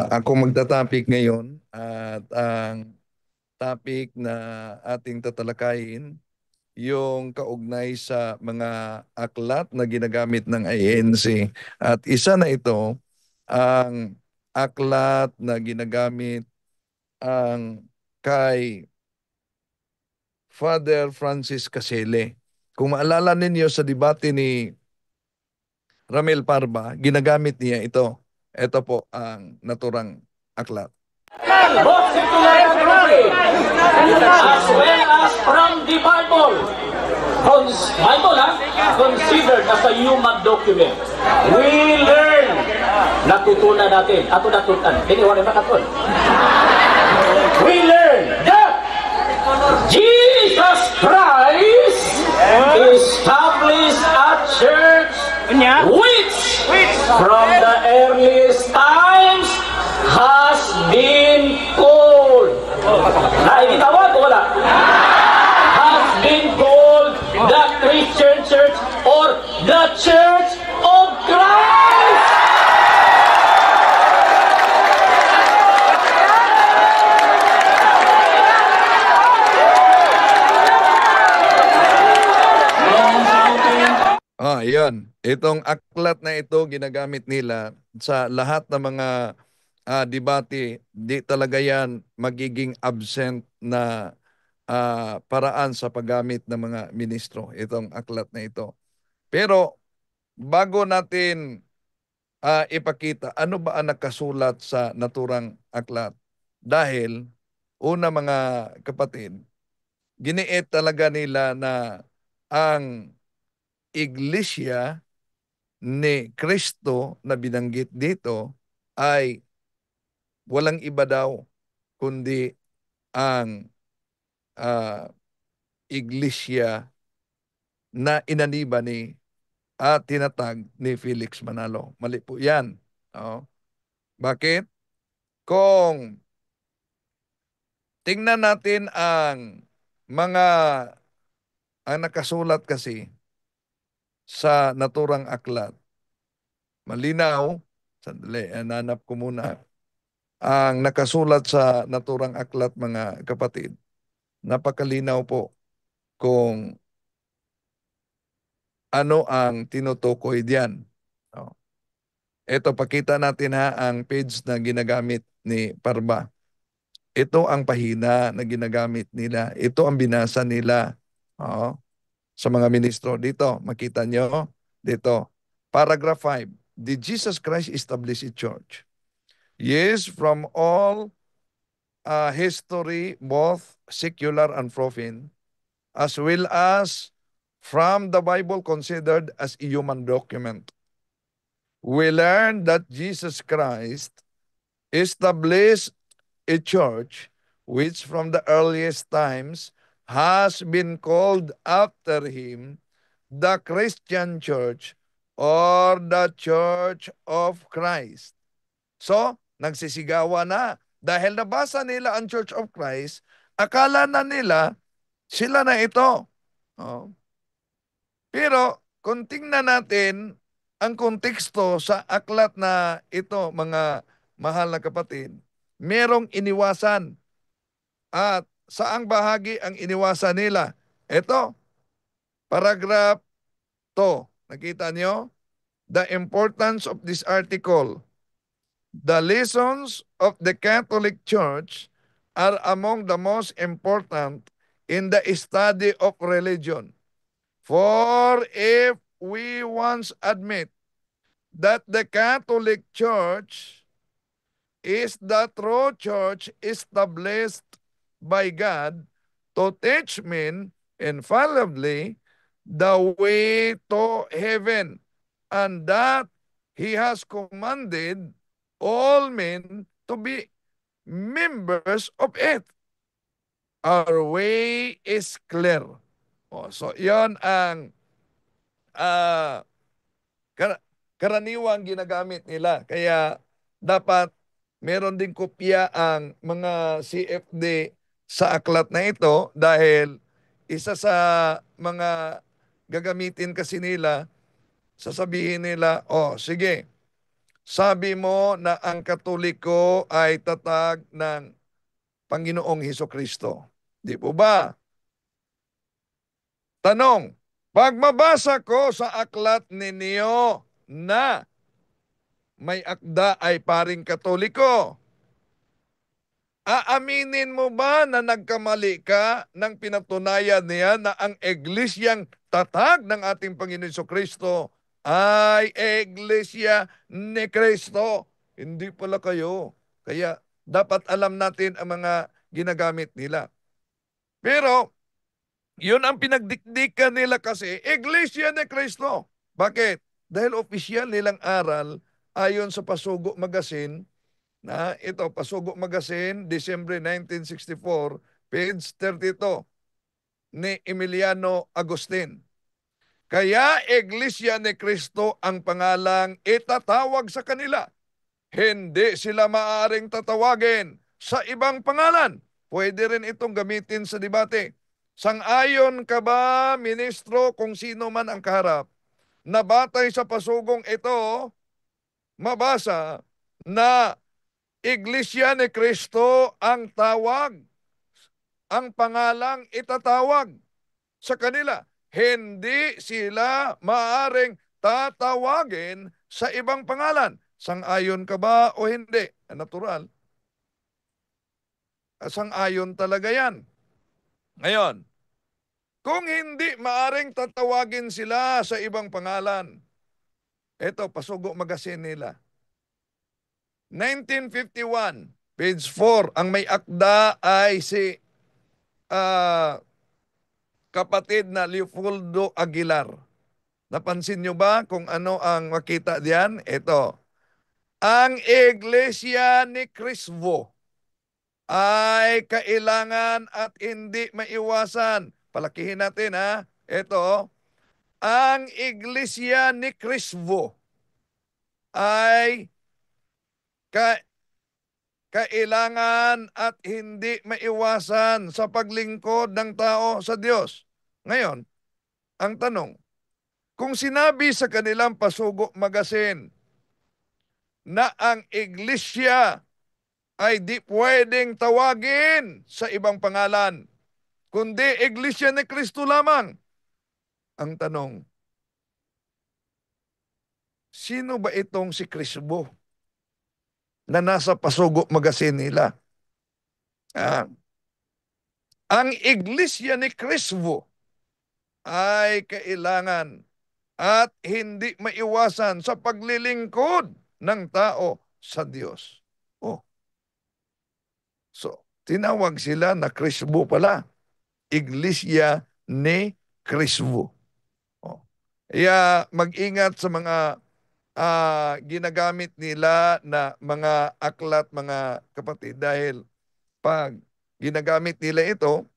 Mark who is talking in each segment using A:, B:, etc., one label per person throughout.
A: Ako magta-topic ngayon at ang topic na ating tatalakayin yung kaugnay sa mga aklat na ginagamit ng INC. At isa na ito ang aklat na ginagamit ang kay Father Francis Casele. Kung maalala ninyo sa debate ni Ramel Parba, ginagamit niya ito. Ito po ang naturang aklat.
B: Both secular and Bible, as well as from the Bible. Bible, considered as a human document. We learn, natutunan natin, ato natutunan, iniwan na natin. We learn that Jesus Christ established a church which from the earliest times has been called. Naitawag o wala? Has been called the Christian Church or the Church of Christ.
A: Yan. Itong aklat na ito ginagamit nila sa lahat ng mga debate. Di talaga yan magiging absent na paraan sa paggamit ng mga ministro. Itong aklat na ito. Pero bago natin ipakita ano ba ang nakasulat sa naturang aklat. Dahil una mga kapatid, giniit talaga nila na ang iglesia ni Kristo na binanggit dito ay walang iba daw kundi ang iglesia na inaniba ni at tinatag ni Felix Manalo. Mali po yan. Bakit? Kung tingnan natin ang mga ang nakasulat kasi sa naturang aklat, malinaw, sandali, nanap ko muna, ang nakasulat sa naturang aklat mga kapatid, napakalinaw po kung ano ang tinutukoy diyan. Ito, pakita natin ang page na ginagamit ni Parba. Ito ang pahina na ginagamit nila. Ito ang binasa nila sa mga ministro. Dito, makita nyo. Dito, paragraph 5. Did Jesus Christ establish a church? Yes, from all history, both secular and profane, as well as from the Bible considered as a human document. We learn that Jesus Christ established a church which from the earliest times has been called after him the Christian Church or the Church of Christ. So, nagsisigawa na. Dahil nabasa nila ang Church of Christ, akala na nila sila na ito. Pero kung tingnan natin ang konteksto sa aklat na ito, mga mahal na kapatid, merong iniwasan. At saang bahagi ang iniwasan nila? Ito, paragraph 2. Nakita nyo? The importance of this article. The lessons of the Catholic Church are among the most important in the study of religion. For if we once admit that the Catholic Church is the true church established by God to teach men infallibly the way to heaven, and that He has commanded all men to be members of it. Our way is clear. So, yon ang karaniwang ginagamit nila. Kaya dapat meron din kopya ang mga CFD sa aklat na ito dahil isa sa mga gagamitin kasi nila, sasabihin nila, sige, Sabi mo na ang Katoliko ay tatag ng Panginoong Hesukristo. Di po ba? Tanong, pag mabasa ko sa aklat ninyo na may akda ay paring Katoliko, aaminin mo ba na nagkamali ka nang pinatunayan niya na ang iglesyang tatag ng ating Panginoon Kristo ay iglesia ni Kristo? Hindi pala kayo. Kaya dapat alam natin ang mga ginagamit nila. Pero yun ang pinagdikdikan nila kasi, iglesia ni Kristo. Bakit? Dahil opisyal nilang aral ayon sa Pasugo Magazine, na ito, Pasugo Magazine, December 1964, page 32, ni Emiliano Agustin. Kaya Iglesia ni Cristo ang pangalang itatawag sa kanila. Hindi sila maaaring tatawagin sa ibang pangalan. Pwede rin itong gamitin sa debate. Sang-ayon ka ba, ministro, kung sino man ang kaharap, na batay sa pasugong ito, mabasa na Iglesia ni Cristo ang tawag, ang pangalang itatawag sa kanila. Hindi sila maaring tatawagin sa ibang pangalan. Sang-ayon ka ba o hindi? Natural. Sang-ayon talaga yan. Ngayon, kung hindi maaring tatawagin sila sa ibang pangalan, ito, Pasugo Magazine nila. 1951, page 4, ang may akda ay si kapatid na Leopoldo Aguilar. Napansin nyo ba kung ano ang makita diyan? Ito, ang Iglesia ni Cristo ay kailangan at hindi maiwasan. Palakihin natin ha. Ito, ang Iglesia ni Cristo ay kailangan at hindi maiwasan sa paglingkod ng tao sa Diyos. Ngayon, ang tanong, kung sinabi sa kanilang Pasugo Magazine na ang iglesia ay di pwedeng tawagin sa ibang pangalan, kundi iglesia ni Kristo lamang, ang tanong, sino ba itong si Kristo na nasa Pasugo Magazine nila? Ang iglesia ni Kristo ay kailangan at hindi maiwasan sa paglilingkod ng tao sa Diyos. Oh, so tinawag sila na Kristo pala. Iglesia ni Kristo. Oh. Kaya mag-ingat sa mga ginagamit nila na mga aklat, mga kapatid, dahil pag ginagamit nila ito,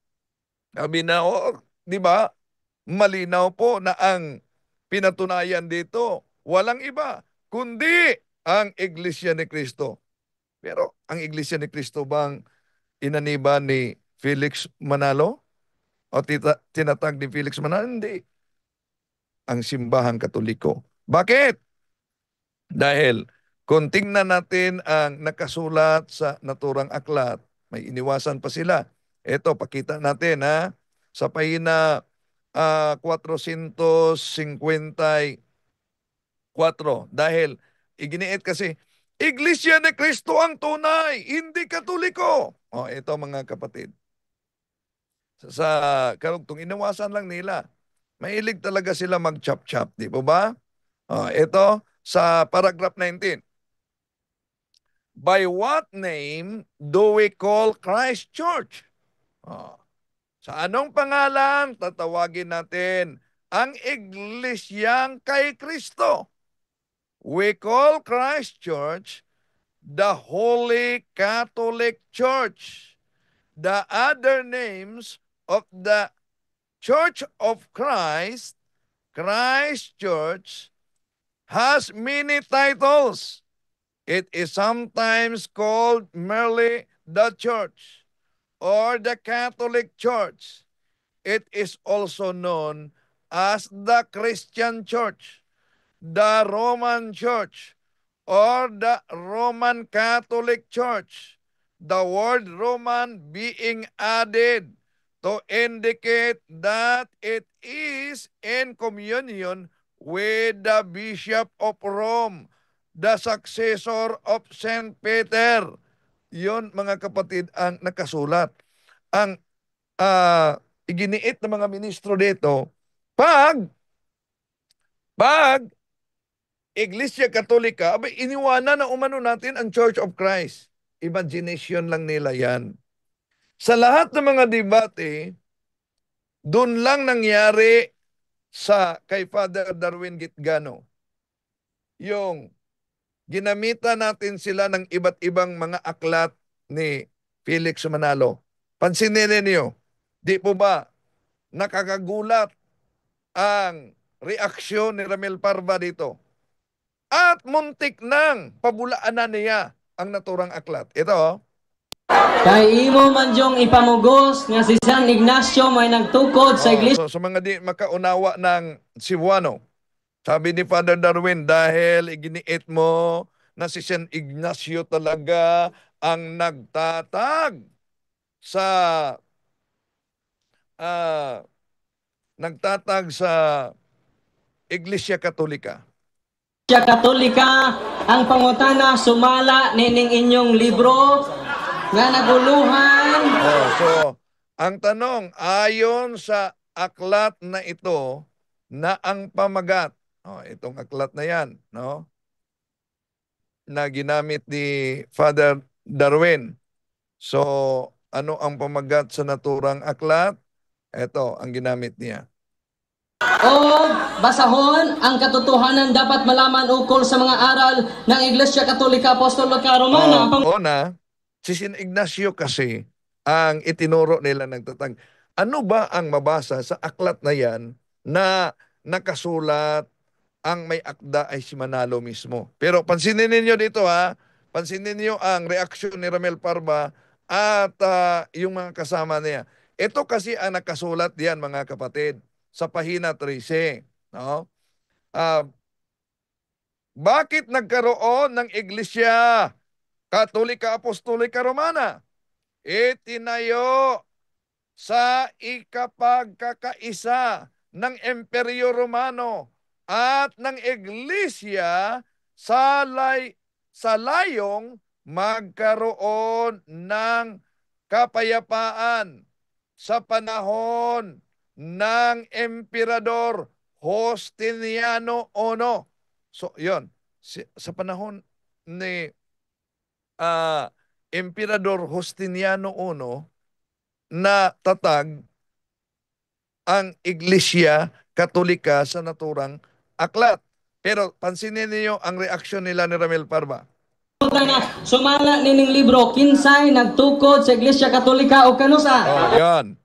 A: sabi na, di ba, malinaw po na ang pinatunayan dito, walang iba, kundi ang Iglesia ni Cristo. Pero ang Iglesia ni Cristo bang inaniba ni Felix Manalo? O tinatag ni Felix Manalo? Hindi. Ang simbahang Katoliko. Bakit? Dahil kung tingnan natin ang nakasulat sa naturang aklat, may iniwasan pa sila. Ito, pakita natin ha, sa pahina 454. Dahil iginiit kasi, Iglesia ni Cristo ang tunay, hindi Katoliko. Ito mga kapatid. Sa karugtong, inawasan lang nila. Mahilig talaga sila mag-chop-chop, di po ba? Ito, sa paragraph 19. By what name do we call Christ Church? Sa anong pangalan tatawagin natin ang iglesyang kay Kristo? We call Christ Church the Holy Catholic Church. The other names of the Church of Christ, Christ Church, has many titles. It is sometimes called merely the Church or the Catholic Church. It is also known as the Christian Church, the Roman Church, or the Roman Catholic Church. The word Roman being added to indicate that it is in communion with the Bishop of Rome, the successor of Saint Peter. Yun, mga kapatid, ang nakasulat. Ang iginiit ng mga ministro dito, pag Iglesia Katolika, abay, iniwanan na umano natin ang Church of Christ. Imagination lang nila yan. Sa lahat ng mga debate, doon lang nangyari sa kay Father Darwin Gitgano. Yung ginamitan natin sila ng iba't ibang mga aklat ni Felix Manalo. Pansinin niyo, di po ba nakakagulat ang reaksyon ni Ramil Parva dito? At muntik nang pabulaanan niya ang naturang aklat. Ito,
C: Kay imo man jong ipamugos nga si San Ignacio may nagtukod sa iglesia.
A: so, sa mga di makaunawa ng Cebuano, sabi ni Father Darwin, dahil iginiit mo na si San Ignacio talaga ang nagtatag sa Iglesia Katolika.
C: Katolika ang pangutana sumala nining inyong libro nga naguluhan.
A: So, ang tanong, ayon sa aklat na ito, na ang pamagat, itong aklat na yan, no? Na ginamit ni Father Darwin. So, ano ang pamagat sa naturang aklat? Ito ang ginamit niya.
C: O basahon ang katotohanan dapat malaman ukol sa mga aral ng Iglesia Katolika Apostolika Romana.
A: Una, si San Ignacio kasi ang itinuro nila nagtatag. Ano ba ang mabasa sa aklat na yan na nakasulat ang may akda ay si Manalo mismo? Pero pansinin ninyo dito pansinin niyo ang reaksyon ni Ramil Parva at yung mga kasama niya. Ito kasi ang nakasulat diyan, mga kapatid, sa pahina 13. No? Bakit nagkaroon ng Iglesia Katolika Apostolika Romana? Itinayo sa ikapagkakaisa ng Imperyo Romano at ng Iglesia sa layong magkaroon ng kapayapaan sa panahon ng Emperador Justiniano I. So, yon. Sa panahon ni Emperador Justiniano I, na tatag ang Iglesia Katolika sa naturang aklat. Pero pansinin niyo ang reaksyon nila ni Ramil Parva.
C: Sumala nining libro, kinsay nagtukod sa Iglesia Katolika o kanusa?
A: Yan.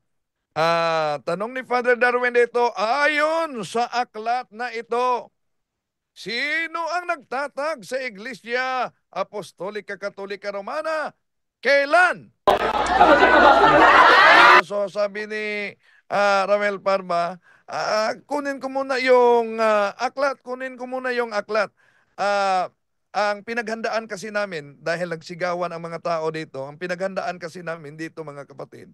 A: Tanong ni Father Darwin dito, ayon sa aklat na ito, sino ang nagtatag sa Iglesia Apostolika Katolika Romana? Kailan? So sabi ni Ramil Parva, kunin ko muna yung aklat, ang pinaghandaan kasi namin, dahil nagsigawan ang mga tao dito, ang pinaghandaan kasi namin dito, mga kapatid,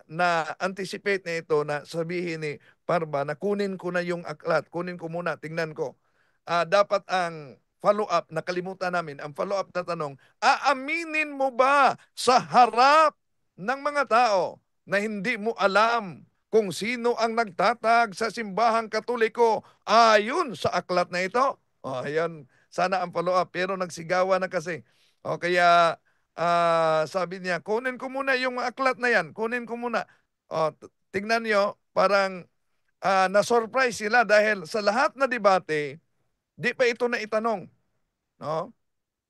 A: na anticipate na ito, na sabihin ni Parva na kunin ko na yung aklat, kunin ko muna, tingnan ko. Dapat ang follow-up, nakalimutan namin, ang follow-up na tanong, aaminin mo ba sa harap ng mga tao na hindi mo alam kung sino ang nagtatag sa simbahang Katoliko ayon sa aklat na ito? Ayan, sana ang follow-up, pero nagsigawa na kasi. Kaya sabi niya, kunin ko muna yung aklat na yan, kunin ko muna. Tingnan nyo, parang na-surprise sila dahil sa lahat na debate, di pa ito na itanong. No?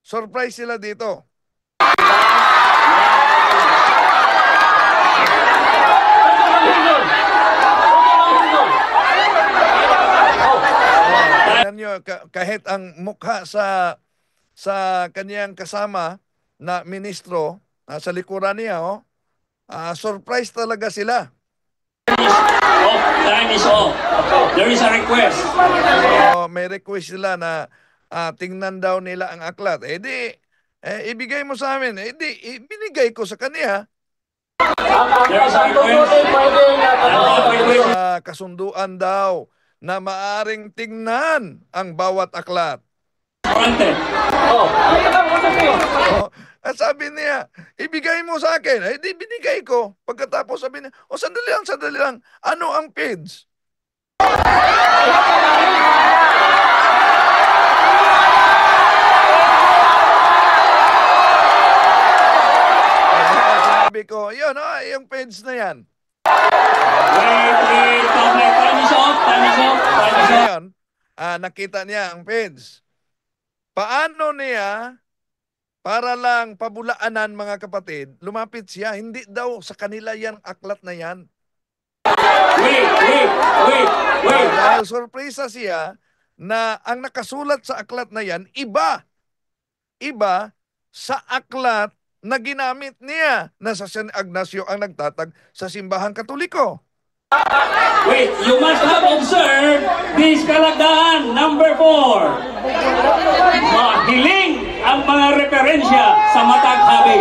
A: Surprise sila dito. Tingnan nyo, kahit ang mukha sa kaniyang kasama na ministro, sa likuran niya, surprise talaga sila.
B: Time is off. There is a request.
A: May request sila na tingnan daw nila ang aklat. Ibigay mo sa amin. Binigay ko sa kanya. Kasunduan daw na maaring tingnan ang bawat aklat. Sabi niya, ibigay mo sa akin. Binigay ko. Pagkatapos sabi niya, sandali lang. Ano ang page? Sabi ko, yun, yung page na yan.
B: Wait, time is up.
A: Ngayon, nakita niya ang page. Paano niya, para lang pabulaanan mga kapatid, lumapit siya, hindi daw sa kanila yan aklat na yan.
B: Wait.
A: Dahil sorpresa siya na ang nakasulat sa aklat na yan, iba sa aklat na ginamit niya na sa San Ignacio ang nagtatag sa simbahang Katoliko.
B: Wait, you must have observed this kalagdaan, number 4. Mahiling ang mga referensya sa matag habi.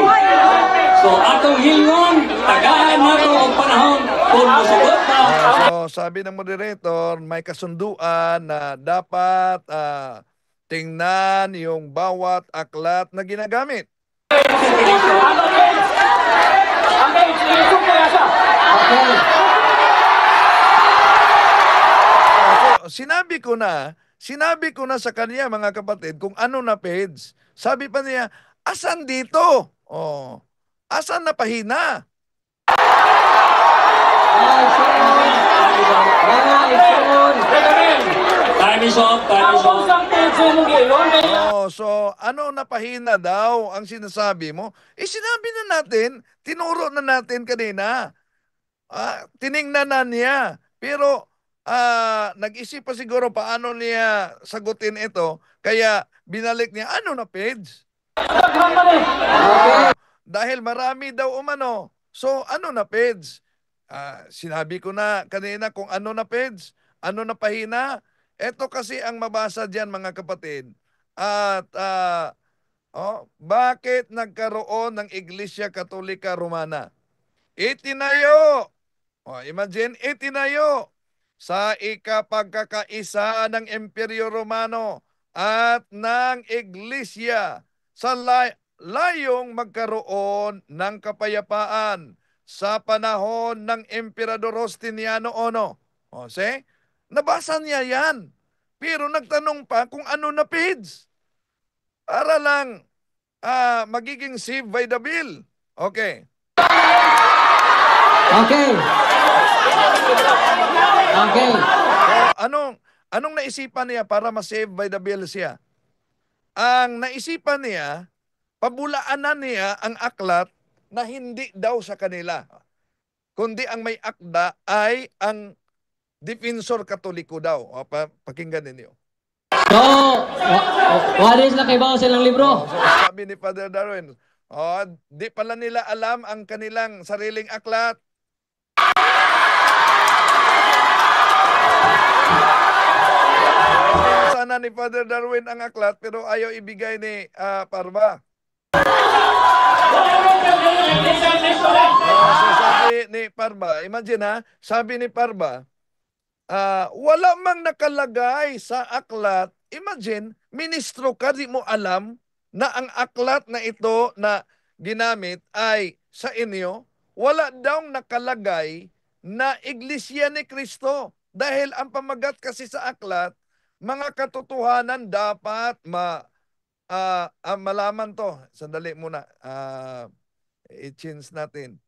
B: So, atong hilngon, tagaan nato ang panahon kung masugot na.
A: So, sabi ng moderator, may kasunduan na dapat tingnan yung bawat aklat na ginagamit. Sinabi ko na sa kanya mga kapatid kung ano na page. Sabi pa niya, asan dito? Asan na pahina?
B: Time is up.
A: So ano na pahina daw ang sinasabi mo? Sinabi na natin, tinuro na natin kanina. Tiningnan na niya. Pero nag-isip pa siguro paano niya sagutin ito. Kaya binalik niya, ano na page? Dahil marami daw umano. So ano na page? Sinabi ko na kanina kung ano na page, ano na pahina. Ito kasi ang mabasa diyan mga kapatid. At bakit nagkaroon ng Iglesia Katolika Romana? Itinayo. Imagine, itinayo sa ikapagkakaisa ng Imperyo Romano at ng Iglesia sa layong magkaroon ng kapayapaan sa panahon ng Emperador Justiniano Ono. See? Nabasa niya yan. Pero nagtanong pa kung ano na page. Para lang magiging saved by the bill. Okay. Anong naisipan niya para ma-save by the bill siya? Ang naisipan niya, pabulaanan niya ang aklat na hindi daw sa kanila. Kundi ang may akda ay ang Defensor Katoliko daw. Pakinggan ninyo.
C: So, what is nakibaw silang libro?
A: So, sabi ni Father Darwin, di pala nila alam ang kanilang sariling aklat. Sana ni Father Darwin ang aklat pero ayaw ibigay ni Parva. So sabi ni Parva, imagine sabi ni Parva, wala mang nakalagay sa aklat. Imagine, ministro ka, di mo alam na ang aklat na ito na ginamit ay sa inyo. Wala daw nakalagay na Iglesia ni Cristo. Dahil ang pamagat kasi sa aklat, mga katotohanan dapat malaman to. Sandali muna. I-change natin.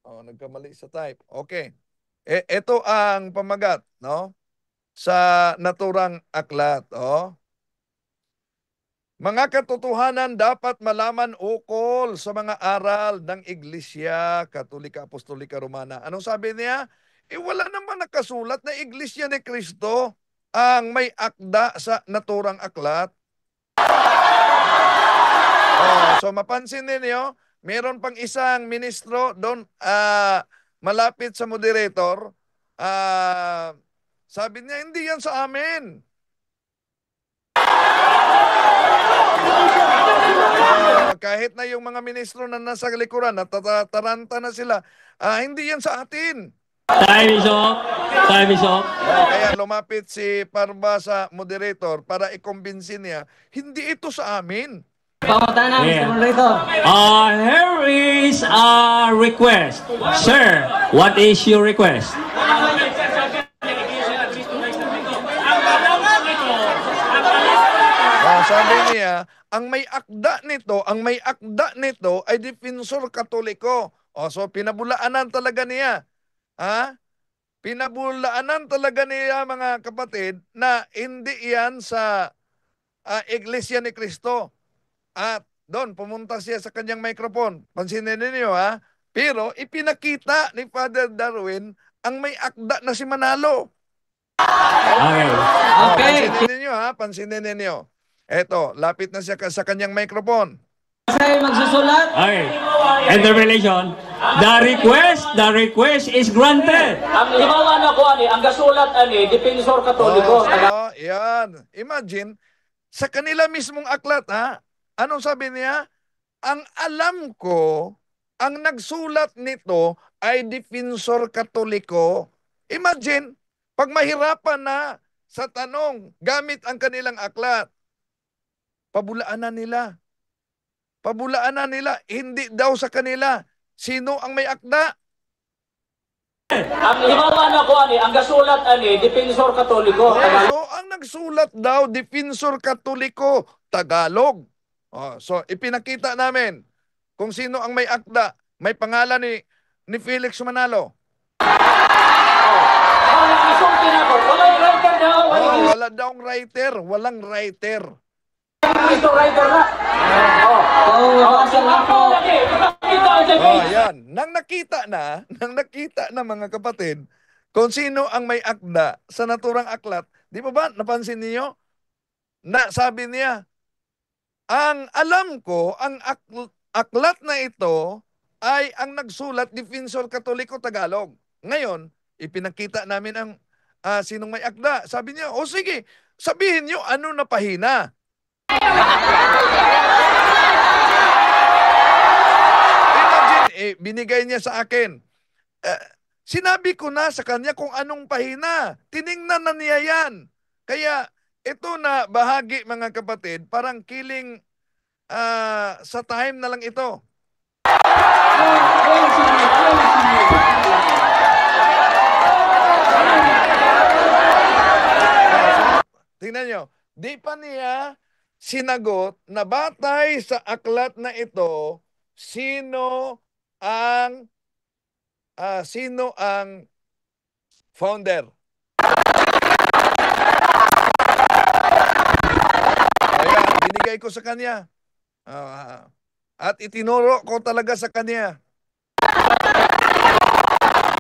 A: Nagkamali sa type. Okay. Ito ang pamagat, no? Sa naturang aklat, Mga katotohanan dapat malaman ukol sa mga aral ng Iglesia Katolika Apostolika Romana. Anong sabi niya? Wala naman nakasulat na Iglesia ni Cristo ang may akda sa naturang aklat. So mapansin ninyo, meron pang isang ministro doon malapit sa moderator. Sabi niya, hindi yan sa amin. Kahit na yung mga ministro na nasa likuran, natataranta na sila, hindi yan sa atin.
B: Time is up. Time is up.
A: Kaya lumapit si Parba sa moderator para ikumbinsin niya, hindi ito sa amin.
C: Pangutana, Mr. Moderator.
B: Here is a request. Sir, what is your request?
A: Sabi niya, ang may akda nito ay Defensor Katoliko. So pinabulaanan talaga niya. Pinabulaanan talaga niya, mga kapatid, na hindi yan sa Iglesia ni Cristo. At doon, pumunta siya sa kanyang microphone. Pansinin ninyo, Pero ipinakita ni Father Darwin ang may akda na si Manalo.
B: Okay.
C: Okay.
A: Pansinin ninyo, pansinin ninyo. Eto, lapit na siya sa kanyang microphone.
C: Kasi magsusulat.
B: Okay. Interpellation. The request is granted.
D: Ang himawa na ko ani, ang gasulat ani, Defensor Katoliko.
A: Yan. Imagine, sa kanila mismong aklat, anong sabi niya? Ang alam ko, ang nagsulat nito ay Defensor Katoliko. Imagine, pag mahirapan na sa tanong, gamit ang kanilang aklat, pabulaanan nila. Pabulaanan nila, hindi daw sa kanila. Sino ang may akda?
D: Ang himawa na ko ani, ang gasulat ani, Defensor Katoliko.
A: So, ang nagsulat daw, Defensor Katoliko, Tagalog. So, ipinakita namin kung sino ang may akda. May pangalan ni Felix Manalo.
D: Isulti na ko, walang writer daw.
A: Wala daw writer, walang writer.
D: Ito writer na.
C: Nabasa lang po.
A: Yan. Nang nakita na mga kapatid, kung sino ang may akda sa naturang aklat, di ba napansin niyo? Na sabi niya, ang alam ko, ang aklat na ito ay ang nagsulat Defensor Katoliko Tagalog. Ngayon, ipinakita namin ang sinong may akda. Sabi niya, sige, sabihin niyo ano na pahina. Imagine, binigay niya sa akin. Sinabi ko na sa kanya kung anong pahina. Tiningnan na niya yan. Kaya ito na bahagi, mga kapatid, parang killing sa time na lang ito. Tingnan nyo, di pa niya sinagot na batay sa aklat na ito, sino ang founder. Kaya binigay ko sa kanya. At itinuro ko talaga sa kanya.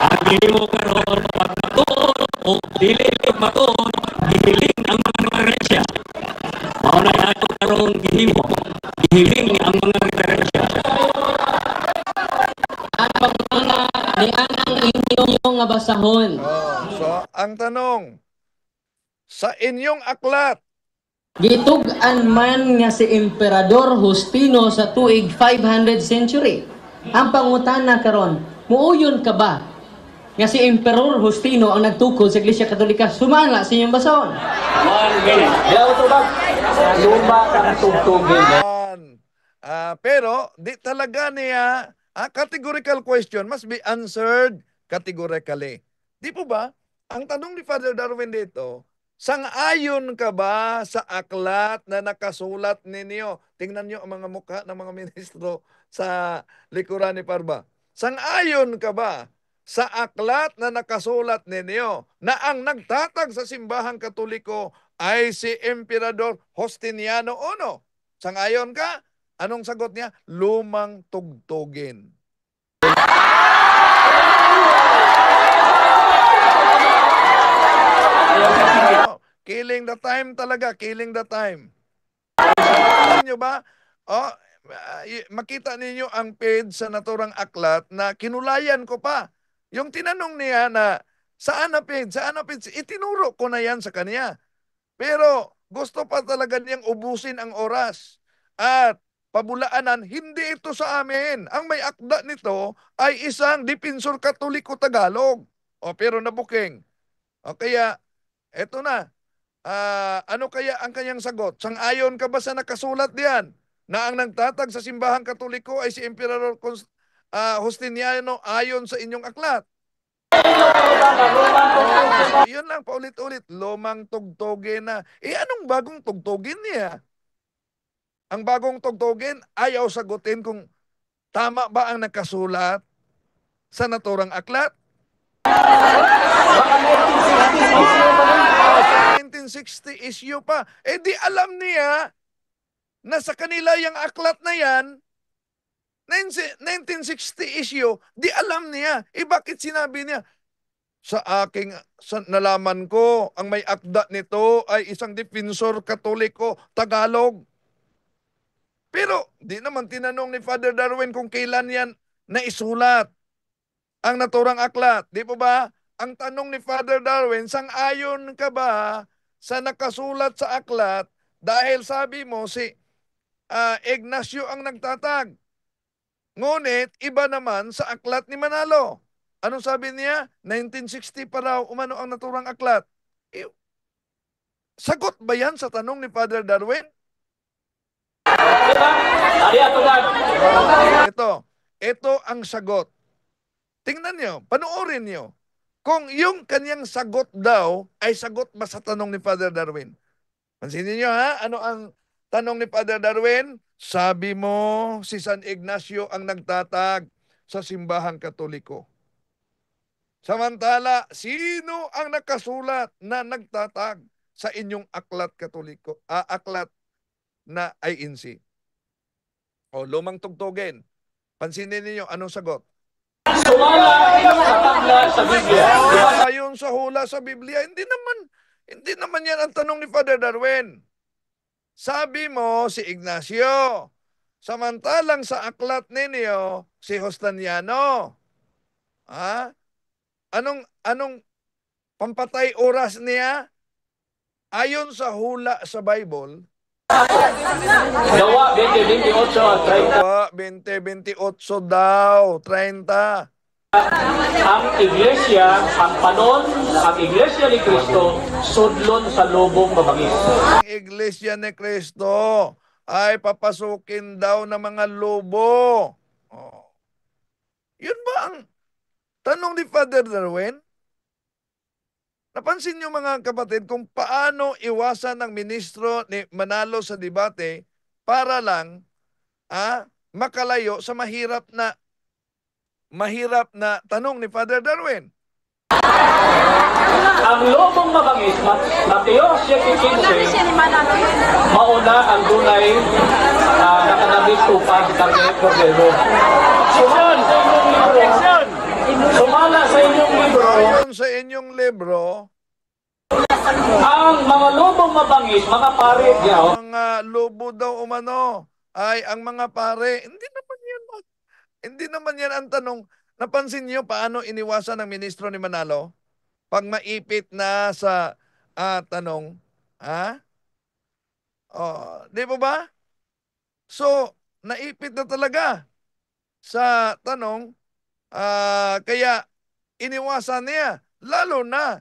B: Ang dili mo karon pagkatuon o dili matuon, gihiling ang mga referensya. Mao na ato karon gihimo. Gihiling ang mga referensya.
C: Ang pangutana ni anang inyong nga basahon.
A: So, ang tanong, sa inyong aklat,
C: Gitug-an man nga si Emperador Justino sa tuig 500 century. Ang pangutana karon, muuyon ka ba nga si Emperor Justino ang nagtukod sa Iglesia Katolika? Sumala sa inyong basahon.
B: 1 minute.
D: Yaw to ba? Luma kang tugtugin.
A: pero di talaga niya, categorical question must be answered categorically. Di po ba? Ang tanong ni Father Darwin dito, sang-ayon ka ba sa aklat na nakasulat ninyo? Tingnan nyo ang mga mukha ng mga ministro sa likuran ni Parba. Sang-ayon ka ba sa aklat na nakasulat ninyo na ang nagtatag sa simbahang Katoliko ay si Emperador Justiniano I? Sang-ayon ka? Anong sagot niya? Lumang tugtugin. Killing the time talaga, killing the time. Niyo ba? Makita ninyo ang page sa naturang aklat na kinulayan ko pa. Yung tinanong niya na Sa ANAPID, itinuro ko na yan sa kanya. Pero gusto pa talaga niyang ubusin ang oras at pabulaanan, hindi ito sa amin. Ang may akda nito ay isang Dipensor Katoliko Tagalog. O pero nabuking. O kaya, eto na. Ano kaya ang kanyang sagot? Sang-ayon ka ba sa nakasulat diyan na ang nagtatag sa simbahang Katoliko ay si Emperador Justiniano ayon sa inyong aklat? Yun lang, paulit-ulit. Lumang tugtugin na. Anong bagong tugtugin niya? Ang bagong tugtugin, ayaw sagutin kung tama ba ang nakasulat sa naturang aklat. 1960 issue pa. Di alam niya na sa kanila yung aklat na yan, 1960 issue, di alam niya. Bakit sinabi niya? Sa nalaman ko, ang may akda nito ay isang Dipensor Katoliko Tagalog. Pero di naman tinanong ni Father Darwin kung kailan yan naisulat ang naturang aklat. Di po ba? Ang tanong ni Father Darwin, sang-ayon ka ba sa nakasulat sa aklat dahil sabi mo si Ignacio ang nagtatag. Ngunit iba naman sa aklat ni Manalo. Anong sabi niya? 1960 pa raw umano ang naturang aklat. Sagot ba yan sa tanong ni Father Darwin? Ito ang sagot. Tingnan nyo, panoorin nyo. Kung yung kanyang sagot daw ay sagot ba sa tanong ni Father Darwin? Pansinin nyo ha, ano ang tanong ni Father Darwin? Sabi mo si San Ignacio ang nagtatag sa simbahang Katoliko. Samantala, sino ang nakasulat na nagtatag sa inyong aklat Katoliko, aklat na INC? O, lumang tugtugin. Pansinin niyo anong sagot?
B: Sumala sa tabla sa Biblia.
A: Ayon sa hula sa Biblia, hindi naman yan ang tanong ni Father Darwin. Sabi mo si Ignacio. Samantalang sa aklat ninyo, si Justiniano. Anong pampatay oras niya? Ayon sa hula sa Bible,
B: Gawa 20:28 at 30.
A: Gawa 20:28 daw, 30.
B: Ang iglesia, ang iglesia ni Kristo, sudlon sa lubong mabangis.
A: Ang iglesia ni Kristo ay papasukin daw ng mga lobo. Yun ba ang tanong ni Father Darwin? Napansin niyo mga kapatid kung paano iwasan ng ministro ni Manalo sa debate para lang makalayo sa mahirap na tanong ni Father Darwin.
B: Ang lubong mabangis, Mateo 7:15, mauna ang dunay nakanabis upang karne kordero. Sumala sa inyong libro.
A: Ayon sa inyong libro,
B: ang mga lubong mabangis, mga pare niya.
A: mga lobo daw umano ay ang mga pare. Hindi naman yan ang tanong. Napansin niyo paano iniwasan ng ministro ni Manalo? Pag maipit na sa tanong, di ba ba? So, naipit na talaga sa tanong, kaya iniwasan niya. Lalo na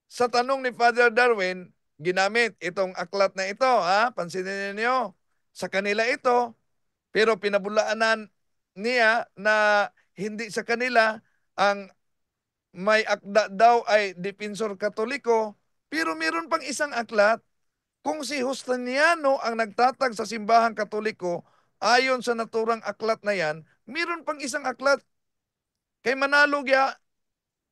A: sa tanong ni Father Darwin, ginamit itong aklat na ito. Pansinin niyo, sa kanila ito, pero pinabulaanan niya na hindi sa kanila, ang may akda daw ay Dipensor Katoliko, pero meron pang isang aklat. Kung si Justiniano ang nagtatag sa simbahang Katoliko, ayon sa naturang aklat na yan, meron pang isang aklat. Kay Manalo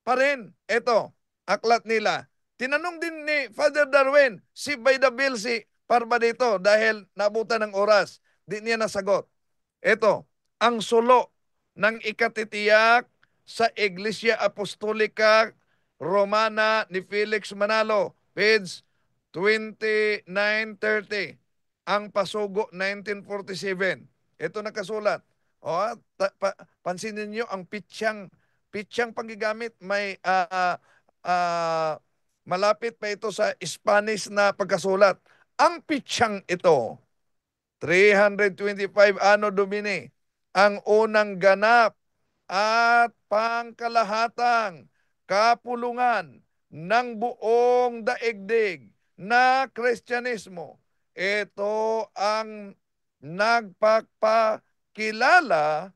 A: pa rin. Ito, aklat nila. Tinanong din ni Father Darwin, si Baydabel, si Parba dito, dahil nabutan ng oras. Di niya nasagot. Ito, ang sulo ng ikatitiyak sa Iglesia Apostolika Romana ni Felix Manalo, page 2930. Ang pasugo 1947. Ito nakasulat. Pansinin niyo ang pitsang panggigamit. May malapit pa ito sa Spanish na pagkasulat. Ang pitsang ito, 325 Anno Domini, ang unang ganap at pangkalahatang kapulungan ng buong daigdig na Kristyanismo. Ito ang nagpapakilala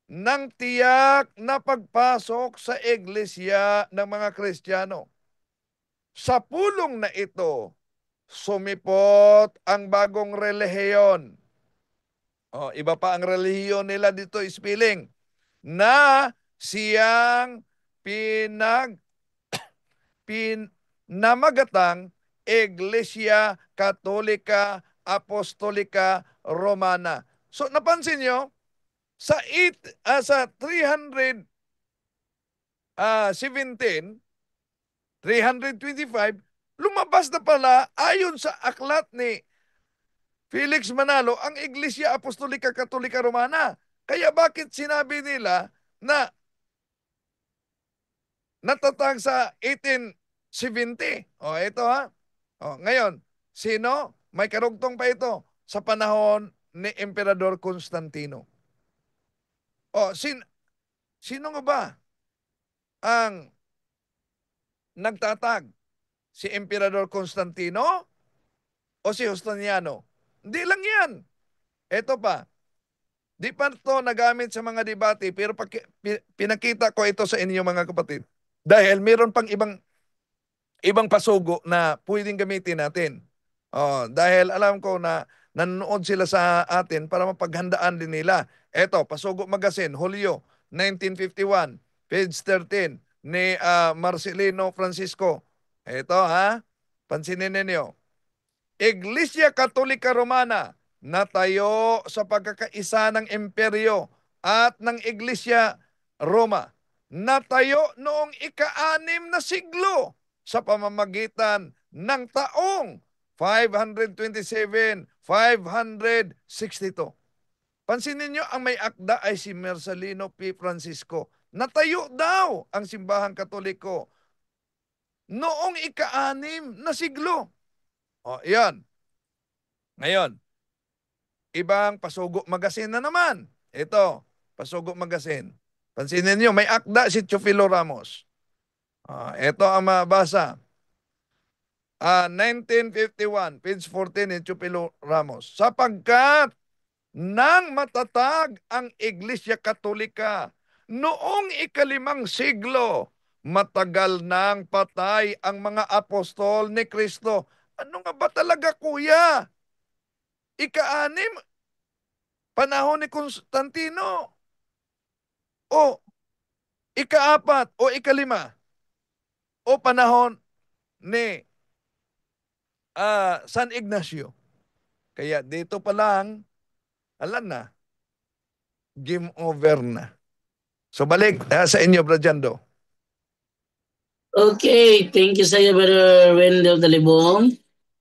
A: ng tiyak na pagpasok sa iglesia ng mga Kristiyano. Sa pulong na ito, sumipot ang bagong relihiyon. Iba pa ang relihiyon nila dito, ispiling, na siyang pinamagatang Iglesia Katolika Apostolika Romana. So napansin nyo, sa 317, 325, lumabas na pala ayon sa aklat ni Felix Manalo ang Iglesia Apostolika Katolika Romana. Kaya bakit sinabi nila na natatag sa 1870? Ito ha. Ngayon, sino? May karugtong pa ito sa panahon ni Emperador Constantino. Sino nga ba ang nagtatag? Si Emperador Constantino o si Justiniano? Hindi lang yan. Ito pa. Di pa ito nagamit sa mga debate, pero pinakita ko ito sa inyo mga kapatid. Dahil meron pang ibang pasugo na pwedeng gamitin natin. Dahil alam ko na nanonood sila sa atin para mapaghandaan din nila. Ito, Pasugo Magazine, Hulyo 1951, page 13 ni Marcelino Francisco. Ito ha, pansinin ninyo. Iglesia Katolika Romana, natayo sa pagkakaisa ng imperyo at ng Iglesia Roma. Natayo noong ika-6 na siglo sa pamamagitan ng taong 527, 562. Pansinin nyo, ang may akda ay si Marcelino P. Francisco. Natayo daw ang simbahang Katoliko noong ika-6 na siglo. Yan. Ngayon, ibang Pasugo Magazine na naman. Ito, Pasugo Magazine. Pansinin nyo, may akda si Teofilo Ramos. Ito ang mabasa. 1951, page 14 ni Teofilo Ramos. Sapagkat nang matatag ang Iglesia Katolika noong ika-5 siglo, matagal nang patay ang mga apostol ni Kristo. Ano nga ba talaga, kuya? Ika-6, panahon ni Constantino. O ika-4 o ika-5 o panahon ni San Ignacio. Kaya dito pa lang, alam na, game over na. So balik sa inyo, Brajando.
E: Okay, thank you sa iyo, Brother Wendell Talibong.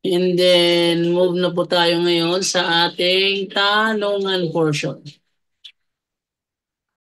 E: And then, move na po tayo ngayon sa ating tanungan portion.